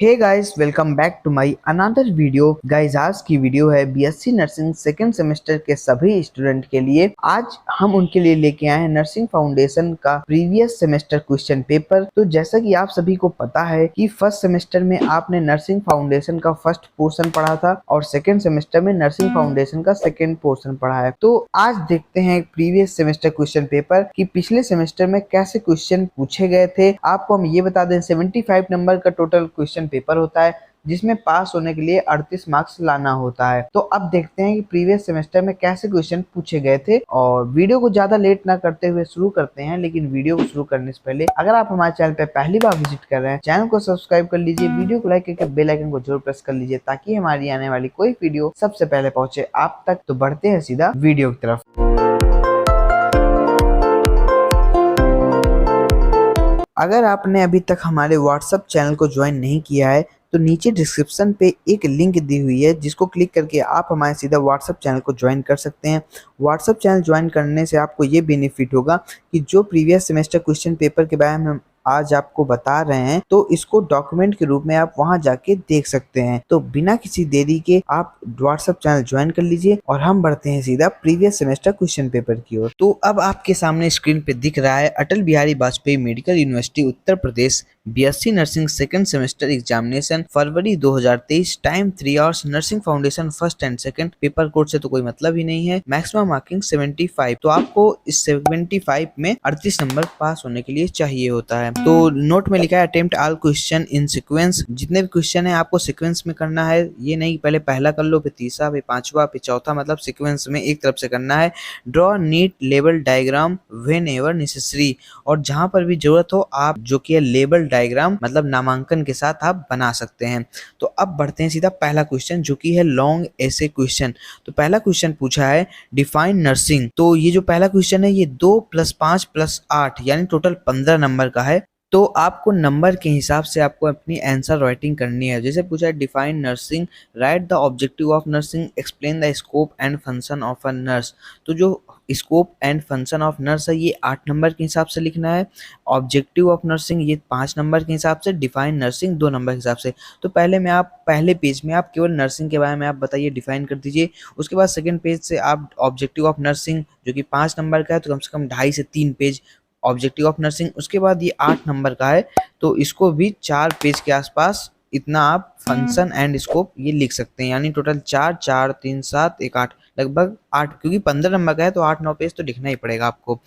Hey guys, welcome back to my another video. Guys, आज की video है BSc nursing second semester के सभी स्टूडेंट के लिए। आज हम उनके लिए लेके आए हैं नर्सिंग फाउंडेशन का प्रीवियस सेमेस्टर क्वेश्चन पेपर। तो जैसा कि आप सभी को पता है कि फर्स्ट सेमेस्टर में आपने नर्सिंग फाउंडेशन का फर्स्ट पोर्शन पढ़ा था और सेकेंड सेमेस्टर में नर्सिंग फाउंडेशन का सेकेंड पोर्शन पढ़ा है। तो आज देखते हैं प्रीवियस सेमेस्टर क्वेश्चन पेपर कि पिछले सेमेस्टर में कैसे क्वेश्चन पूछे गए थे। आपको हम ये बता दें 75 नंबर का टोटल क्वेश्चन पेपर होता है, जिसमें पास होने के लिए 38 मार्क्स लाना होता है। तो अब देखते हैं कि प्रीवियस सेमेस्टर में कैसे क्वेश्चन पूछे गए थे। और वीडियो को ज्यादा लेट ना करते हुए शुरू करते हैं। लेकिन वीडियो को शुरू करने से पहले अगर आप हमारे चैनल पे पहली बार विजिट कर रहे हैं, चैनल को सब्सक्राइब कर लीजिए, वीडियो को लाइक करके बेल आइकन को जरूर प्रेस कर लीजिए ताकि हमारी आने वाली कोई वीडियो सबसे पहले पहुंचे आप तक। तो बढ़ते हैं सीधा वीडियो की तरफ। अगर आपने अभी तक हमारे व्हाट्सएप चैनल को ज्वाइन नहीं किया है तो नीचे डिस्क्रिप्शन पे एक लिंक दी हुई है, जिसको क्लिक करके आप हमारे सीधा व्हाट्सएप चैनल को ज्वाइन कर सकते हैं। व्हाट्सएप चैनल ज्वाइन करने से आपको ये बेनिफिट होगा कि जो प्रीवियस सेमेस्टर क्वेश्चन पेपर के बारे में हम आज आपको बता रहे हैं तो इसको डॉक्यूमेंट के रूप में आप वहां जाके देख सकते हैं। तो बिना किसी देरी के आप व्हाट्सएप चैनल ज्वाइन कर लीजिए और हम बढ़ते हैं सीधा प्रीवियस सेमेस्टर क्वेश्चन पेपर की ओर। तो अब आपके सामने स्क्रीन पे दिख रहा है Atal Bihari Vajpayee medical university Uttar Pradesh BSc nursing second semester examination February 2023। Time 3 hours. Nursing foundation first and second. Paper code से तो कोई मतलब ही नहीं है। Maximum marking 75। तो आपको इस 75 में 38 नंबर पास होने के लिए चाहिए होता है। तो नोट में लिखा है attempt all question in sequence. जितने भी क्वेश्चन है आपको सीक्वेंस में करना है, ये नहीं पहले पहला कर लो फिर तीसरा फिर पांचवा फिर चौथा, मतलब सीक्वेंस में एक तरफ से करना है। Draw NEET label diagram when ever necessary. और जहां पर भी जरूरत हो आप जो कि लेबल डायग्राम मतलब नामांकन के साथ आप बना सकते हैं। तो अब बढ़ते हैं सीधा पहला क्वेश्चन जो कि है लॉन्ग ऐसे क्वेश्चन। तो पहला क्वेश्चन पूछा है डिफाइन नर्सिंग। तो ये जो पहला क्वेश्चन है ये 2 + 5 + 8 यानी टोटल 15 नंबर का है। तो आपको नंबर के हिसाब से आपको अपनी आंसर राइटिंग करनी है। जैसे पूछा है define nursing, right the objective of nursing, explain the scope and function of a nurse. तो जो scope and function of nurse है ये 8 नंबर के हिसाब से लिखना है। ऑब्जेक्टिव ऑफ नर्सिंग ये 5 नंबर के हिसाब से, डिफाइन नर्सिंग 2 नंबर के हिसाब से। तो पहले पेज में आप केवल नर्सिंग के बारे में आप बताइए, डिफाइन कर दीजिए। उसके बाद सेकंड पेज से आप ऑब्जेक्टिव ऑफ नर्सिंग जो कि 5 नंबर का है, तो कम से कम 2.5 से 3 पेज ऑब्जेक्टिव ऑफ नर्सिंग। उसके बाद ये 8 नंबर का है तो इसको भी 4 पेज के आसपास इतना आप फंक्शन एंड स्कोप ये लिख सकते हैं। यानी टोटल 4 4 3 7 1 8 लगभग 8, क्योंकि 15 नंबर का है तो 8-9 पेज तो लिखना ही पड़ेगा आपको।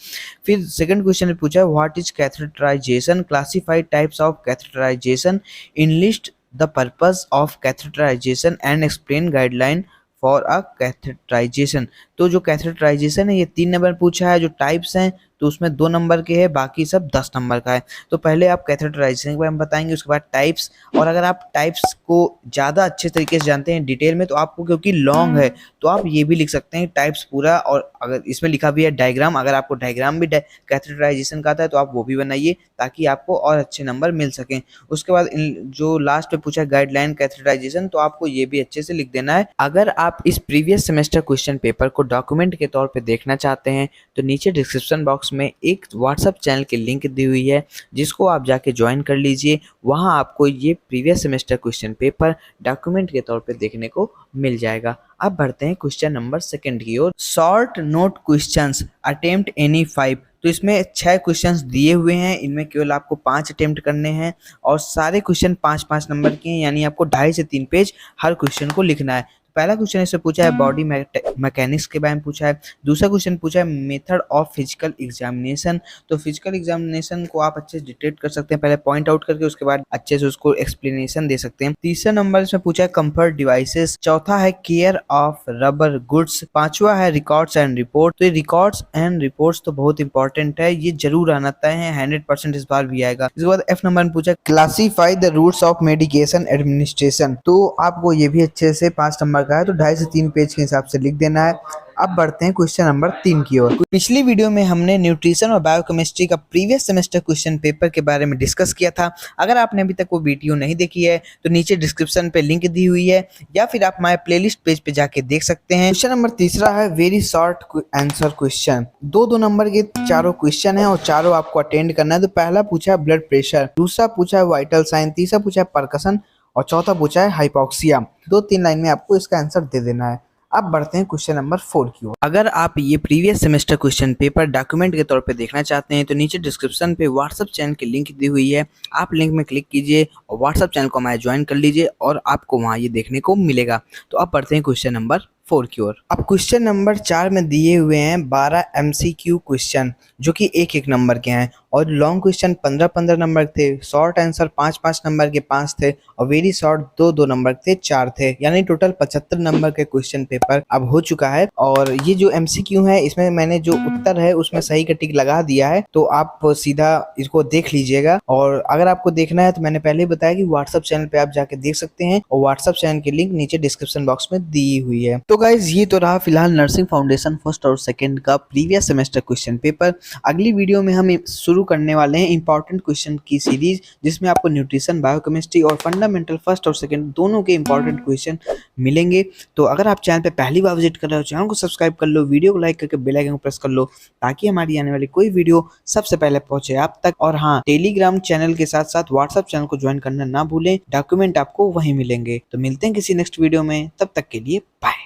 फिर सेकंड क्वेश्चन में पूछा है what is catheterization, classified types of catheterization, enlist the purpose of catheterization and explain guideline for a catheterization. तो जो कैथेटराइजेशन है ये 3 नंबर पूछा है। जो टाइप्स हैं तो उसमें 2 नंबर के हैं, बाकी सब 10 नंबर का है। तो पहले आप कैथेटराइजेशन के बारे में बताएंगे, उसके बाद टाइप्स। और अगर आप टाइप्स को ज़्यादा अच्छे तरीके से जानते हैं डिटेल में तो आपको, क्योंकि लॉन्ग है तो आप ये भी लिख सकते हैं टाइप्स पूरा। और अगर इसमें लिखा भी है डायग्राम, अगर आपको डायग्राम भी कैथेटराइजेशन का आता है तो आप वो भी बनाइए ताकि आपको और अच्छे नंबर मिल सकें। उसके बाद जो लास्ट पे पूछा है गाइडलाइन कैथेटराइजेशन, तो आपको ये भी अच्छे से लिख देना है। अगर आप इस प्रीवियस सेमेस्टर क्वेश्चन पेपर को डॉक्यूमेंट के तौर पे देखना चाहते हैं तो नीचे डिस्क्रिप्शन बॉक्स में एक व्हाट्सएप चैनल की लिंक दी हुई है, जिसको आप जाके ज्वाइन कर लीजिए। वहां आपको ये previous semester question paper document के तौर पे देखने को मिल जाएगा। अब बढ़ते हैं क्वेश्चन नंबर 2 की ओर। Short note questions, attempt any 5। तो इसमें 6 क्वेश्चंस दिए हुए हैं, इनमें केवल आपको 5 अटेम्प्ट करने हैं और सारे क्वेश्चन 5-5 नंबर के हैं। यानी आपको 2.5 से 3 पेज हर क्वेश्चन को लिखना है। पहला क्वेश्चन इससे पूछा है बॉडी मैकेनिक्स के बारे में पूछा है। दूसरा क्वेश्चन पूछा है मेथड ऑफ फिजिकल एग्जामिनेशन। तो फिजिकल एग्जामिनेशन को आप अच्छे से डिटेक्ट कर सकते हैं, पहले पॉइंट आउट करके उसके बाद अच्छे से उसको एक्सप्लेनेशन दे सकते हैं। तीसरा नंबर इसमें पूछा है कंफर्ट डिवाइसेस। चौथा है केयर ऑफ रबर गुड्स। पांचवा है रिकॉर्ड्स एंड रिपोर्ट। तो ये रिकॉर्ड्स एंड रिपोर्ट्स तो बहुत इंपॉर्टेंट है, ये जरूर आना है, 100% इस बार भी आएगा। इसके बाद F नंबर में पूछा classify the routes of medication administration. तो आपको ये भी अच्छे से 5 नंबर का है तो 2.5 से 3 पेज के हिसाब से लिख देना है। अब बढ़ते हैं क्वेश्चन नंबर 3 की ओर। पिछली वीडियो में हमने न्यूट्रिशन और बायोकेमिस्ट्री का प्रीवियस सेमेस्टर क्वेश्चन पेपर के बारे में डिस्कस किया था। अगर आपने अभी तक वो वीडियो नहीं देखी है तो नीचे डिस्क्रिप्शन पे लिंक दी हुई है या फिर आप हमारे प्लेलिस्ट पेज पे जाके देख सकते हैं। क्वेश्चन नंबर 3 है very short answer question. 2-2 number के चारों क्वेश्चन है और चारों आपको अटेंड करना है। तो पहला पूछा है ब्लड प्रेशर, दूसरा पूछा है वाइटल साइन, तीसरा पूछा है परकशन और चौथा पूछा है हाइपोक्सिया। 2-3 लाइन में आपको इसका आंसर दे देना है। अब बढ़ते हैं क्वेश्चन नंबर 4 की ओर। अगर आप ये previous semester question paper document के तौर पे देखना चाहते हैं तो नीचे डिस्क्रिप्शन पे व्हाट्सएप चैनल की लिंक दी हुई है, आप लिंक में क्लिक कीजिए और व्हाट्सएप चैनल को हमारे ज्वाइन कर लीजिए और आपको वहाँ ये देखने को मिलेगा। तो अब बढ़ते हैं क्वेश्चन नंबर 4 की ओर। अब क्वेश्चन नंबर 4 में दिए हुए हैं 12 MCQ क्वेश्चन जो कि एक एक नंबर के हैं और लॉन्ग क्वेश्चन 15-15 नंबर थे, शॉर्ट आंसर 5-5 नंबर के 5 थे और वेरी शॉर्ट 2-2 नंबर थे 4 थे, यानी टोटल 75 नंबर के क्वेश्चन पेपर अब हो चुका है। और ये जो MCQ है इसमें मैंने जो उत्तर है उसमें सही का टिक लगा दिया है, तो आप सीधा इसको देख लीजिएगा। और अगर आपको देखना है तो मैंने पहले ही बताया कि व्हाट्सएप चैनल पे आप जाके देख सकते हैं और व्हाट्सएप चैनल की लिंक नीचे डिस्क्रिप्शन बॉक्स में दी हुई है। तो गाइज ये तो रहा फिलहाल नर्सिंग फाउंडेशन फर्स्ट और सेकंड का प्रीवियस सेमेस्टर क्वेश्चन पेपर। अगली वीडियो में हम शुरू करने वाले हैं इंपॉर्टेंट क्वेश्चन की सीरीज, जिसमें आपको न्यूट्रिशन, बायोकेमिस्ट्री और फंडामेंटल फर्स्ट और सेकंड दोनों के इंपॉर्टेंट क्वेश्चन मिलेंगे। तो अगर आप चैनल पे पहली बार विजिट कर रहे हो, चैनल को सब्सक्राइब कर लो, वीडियो को लाइक करके बेल आइकन को प्रेस कर लो ताकि हमारी आने वाली कोई वीडियो सबसे पहले पहुंचे आप तक। और हाँ, टेलीग्राम चैनल के साथ साथ व्हाट्सएप चैनल को ज्वाइन करना ना भूलें, डॉक्यूमेंट आपको वहीं मिलेंगे। तो मिलते हैं किसी नेक्स्ट वीडियो में, तब तक के लिए बाय।